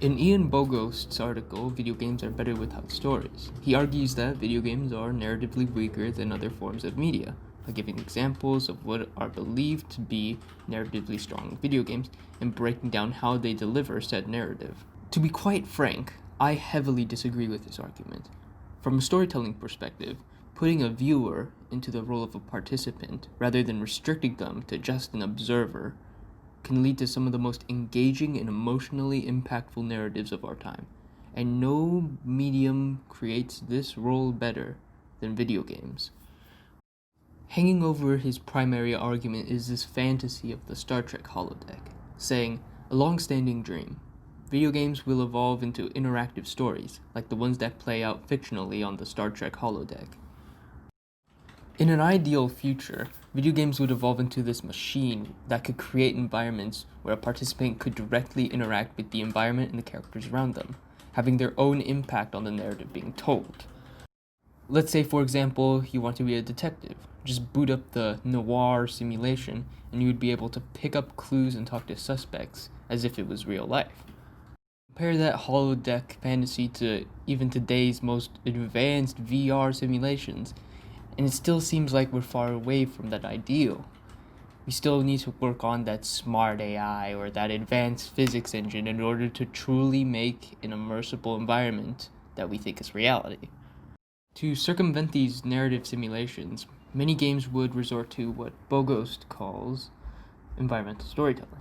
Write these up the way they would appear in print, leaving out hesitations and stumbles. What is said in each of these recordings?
In Ian Bogost's article, Video Games Are Better Without Stories, he argues that video games are narratively weaker than other forms of media, by giving examples of what are believed to be narratively strong video games and breaking down how they deliver said narrative. To be quite frank, I heavily disagree with this argument. From a storytelling perspective, putting a viewer into the role of a participant rather than restricting them to just an observer can lead to some of the most engaging and emotionally impactful narratives of our time. And no medium creates this role better than video games. Hanging over his primary argument is this fantasy of the Star Trek holodeck, saying, a long-standing dream. Video games will evolve into interactive stories, like the ones that play out fictionally on the Star Trek holodeck. In an ideal future, video games would evolve into this machine that could create environments where a participant could directly interact with the environment and the characters around them, having their own impact on the narrative being told. Let's say, for example, you want to be a detective. Just boot up the noir simulation, and you would be able to pick up clues and talk to suspects as if it was real life. Compare that holodeck fantasy to even today's most advanced VR simulations, and it still seems like we're far away from that ideal. We still need to work on that smart AI or that advanced physics engine in order to truly make an immersible environment that we think is reality. To circumvent these narrative simulations, many games would resort to what Bogost calls environmental storytelling.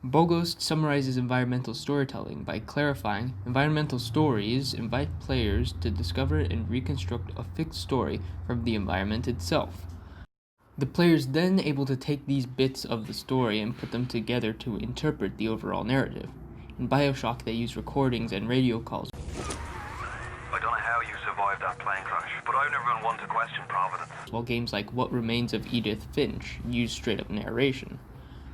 Bogost summarizes environmental storytelling by clarifying environmental stories invite players to discover and reconstruct a fixed story from the environment itself. The players then able to take these bits of the story and put them together to interpret the overall narrative. In BioShock, they use recordings and radio calls. I don't know how you survived that plane crash, but I've never been one to question Providence. While games like What Remains of Edith Finch use straight-up narration.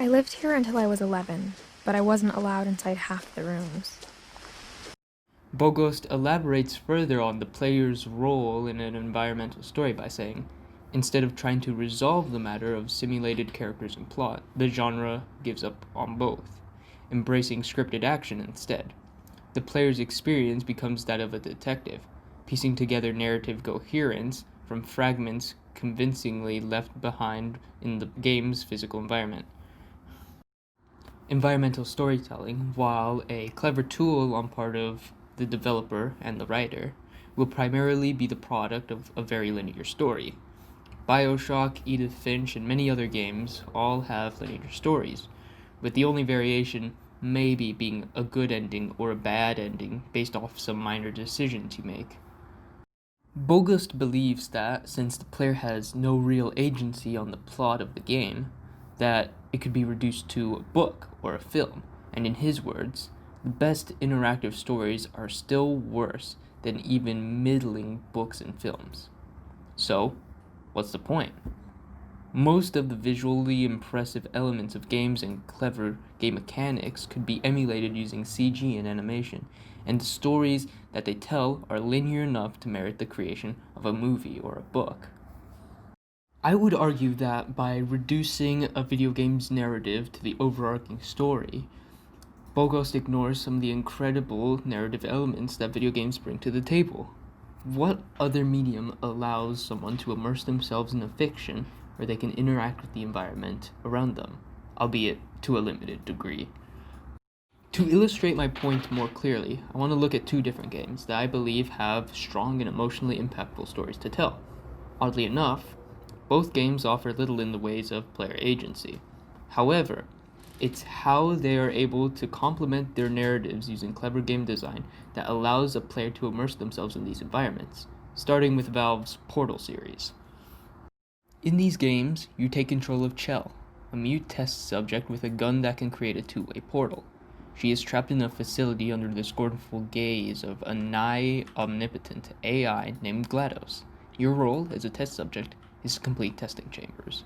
I lived here until I was 11, but I wasn't allowed inside half the rooms. Bogost elaborates further on the player's role in an environmental story by saying, instead of trying to resolve the matter of simulated characters and plot, the genre gives up on both, embracing scripted action instead. The player's experience becomes that of a detective, piecing together narrative coherence from fragments convincingly left behind in the game's physical environment. Environmental storytelling, while a clever tool on part of the developer and the writer, will primarily be the product of a very linear story. BioShock, Edith Finch, and many other games all have linear stories, with the only variation maybe being a good ending or a bad ending based off some minor decisions you make. Bogost believes that since the player has no real agency on the plot of the game, that it could be reduced to a book or a film, and in his words, the best interactive stories are still worse than even middling books and films. So, what's the point? Most of the visually impressive elements of games and clever game mechanics could be emulated using CG and animation, and the stories that they tell are linear enough to merit the creation of a movie or a book. I would argue that by reducing a video game's narrative to the overarching story, Bogost ignores some of the incredible narrative elements that video games bring to the table. What other medium allows someone to immerse themselves in a fiction where they can interact with the environment around them, albeit to a limited degree? To illustrate my point more clearly, I want to look at two different games that I believe have strong and emotionally impactful stories to tell. Oddly enough, both games offer little in the ways of player agency. However, it's how they are able to complement their narratives using clever game design that allows a player to immerse themselves in these environments, starting with Valve's Portal series. In these games, you take control of Chell, a mute test subject with a gun that can create a two-way portal. She is trapped in a facility under the scornful gaze of a nigh omnipotent AI named GLaDOS. Your role as a test subject is to complete testing chambers.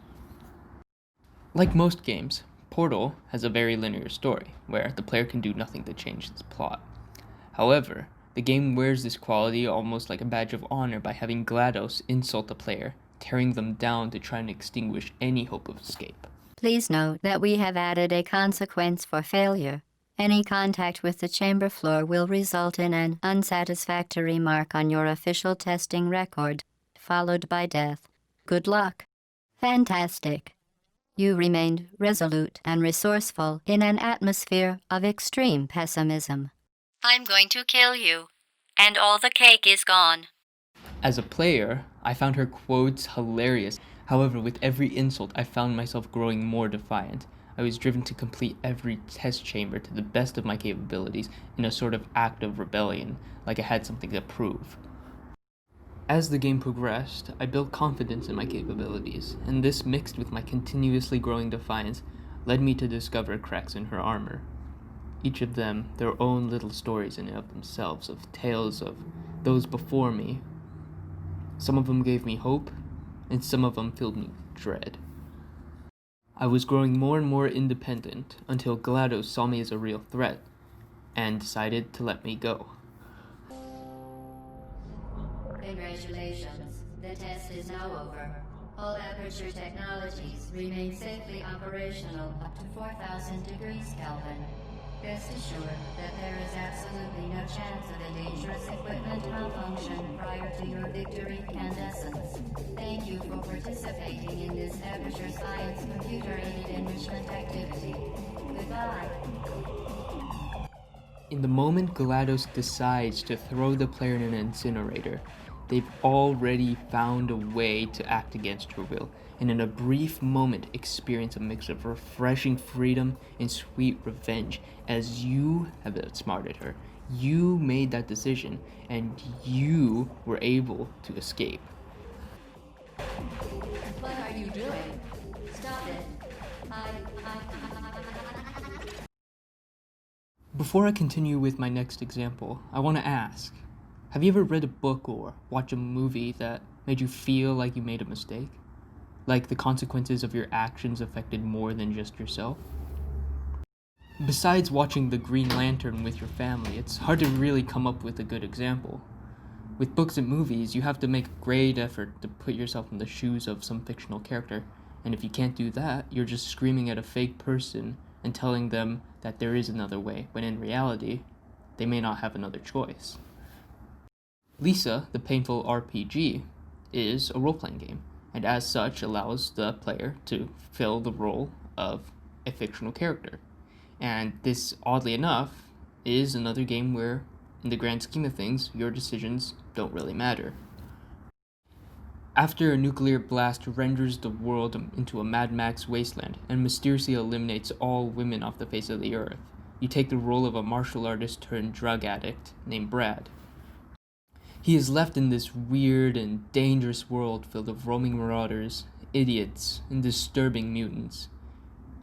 Like most games, Portal has a very linear story, where the player can do nothing to change its plot. However, the game wears this quality almost like a badge of honor by having GLaDOS insult the player, tearing them down to try and extinguish any hope of escape. Please note that we have added a consequence for failure Any contact with the chamber floor will result in an unsatisfactory mark on your official testing record, followed by death. Good luck. Fantastic. You remained resolute and resourceful in an atmosphere of extreme pessimism. I'm going to kill you, and all the cake is gone. As a player, I found her quotes hilarious. However, with every insult, I found myself growing more defiant. I was driven to complete every test chamber to the best of my capabilities in a sort of act of rebellion, like I had something to prove. As the game progressed, I built confidence in my capabilities, and this mixed with my continuously growing defiance led me to discover cracks in her armor. Each of them their own little stories in and of themselves, of tales of those before me. Some of them gave me hope, and some of them filled me with dread. I was growing more and more independent until GLaDOS saw me as a real threat and decided to let me go. Congratulations. The test is now over. All Aperture technologies remain safely operational up to 4,000 degrees Kelvin. Rest assured that there is absolutely no chance of a dangerous equipment malfunction prior to your victory incandescence. Thank you for participating in this Aperture Science computer-aided enrichment activity. Goodbye. In the moment GLaDOS decides to throw the player in an incinerator, they've already found a way to act against her will, and in a brief moment experience a mix of refreshing freedom and sweet revenge, as you have outsmarted her. You made that decision, and you were able to escape. What are you doing? Stop it. Before I continue with my next example, I want to ask, have you ever read a book or watched a movie that made you feel like you made a mistake? Like the consequences of your actions affected more than just yourself? Besides watching The Green Lantern with your family, it's hard to really come up with a good example. With books and movies, you have to make a great effort to put yourself in the shoes of some fictional character, and if you can't do that, you're just screaming at a fake person and telling them that there is another way, when in reality, they may not have another choice. Lisa, the Painful RPG, is a role-playing game, and as such allows the player to fill the role of a fictional character. And this, oddly enough, is another game where, in the grand scheme of things, your decisions don't really matter. After a nuclear blast renders the world into a Mad Max wasteland and mysteriously eliminates all women off the face of the earth, you take the role of a martial artist turned drug addict named Brad. He is left in this weird and dangerous world filled of roaming marauders, idiots, and disturbing mutants.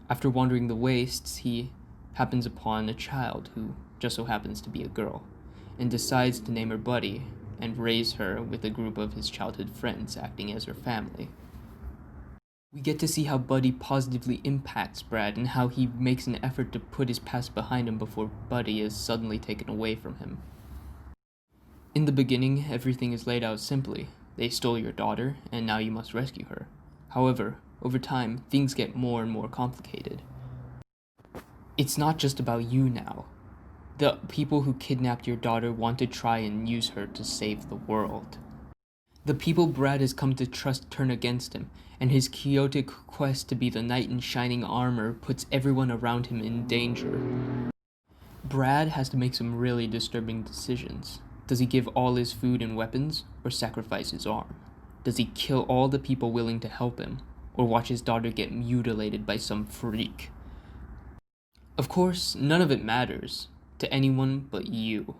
After wandering the wastes, he happens upon a child who just so happens to be a girl, and decides to name her Buddy and raise her with a group of his childhood friends acting as her family. We get to see how Buddy positively impacts Brad and how he makes an effort to put his past behind him before Buddy is suddenly taken away from him. In the beginning, everything is laid out simply. They stole your daughter, and now you must rescue her. However, over time, things get more and more complicated. It's not just about you now. The people who kidnapped your daughter want to try and use her to save the world. The people Brad has come to trust turn against him, and his chaotic quest to be the knight in shining armor puts everyone around him in danger. Brad has to make some really disturbing decisions. Does he give all his food and weapons, or sacrifice his arm? Does he kill all the people willing to help him, or watch his daughter get mutilated by some freak? Of course, none of it matters to anyone but you.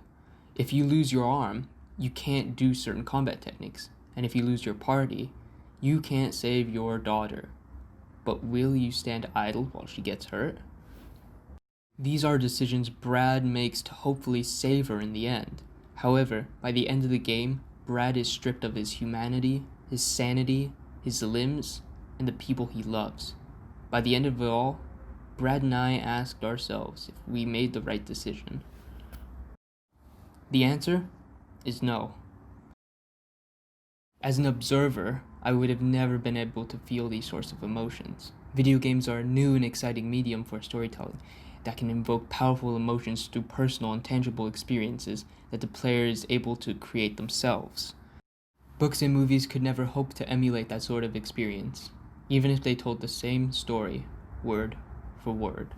If you lose your arm, you can't do certain combat techniques, and if you lose your party, you can't save your daughter. But will you stand idle while she gets hurt? These are decisions Brad makes to hopefully save her in the end. However, by the end of the game, Brad is stripped of his humanity, his sanity, his limbs, and the people he loves. By the end of it all, Brad and I asked ourselves if we made the right decision. The answer is no. As an observer, I would have never been able to feel these sorts of emotions. Video games are a new and exciting medium for storytelling, that can invoke powerful emotions through personal and tangible experiences that the player is able to create themselves. Books and movies could never hope to emulate that sort of experience, even if they told the same story, word for word.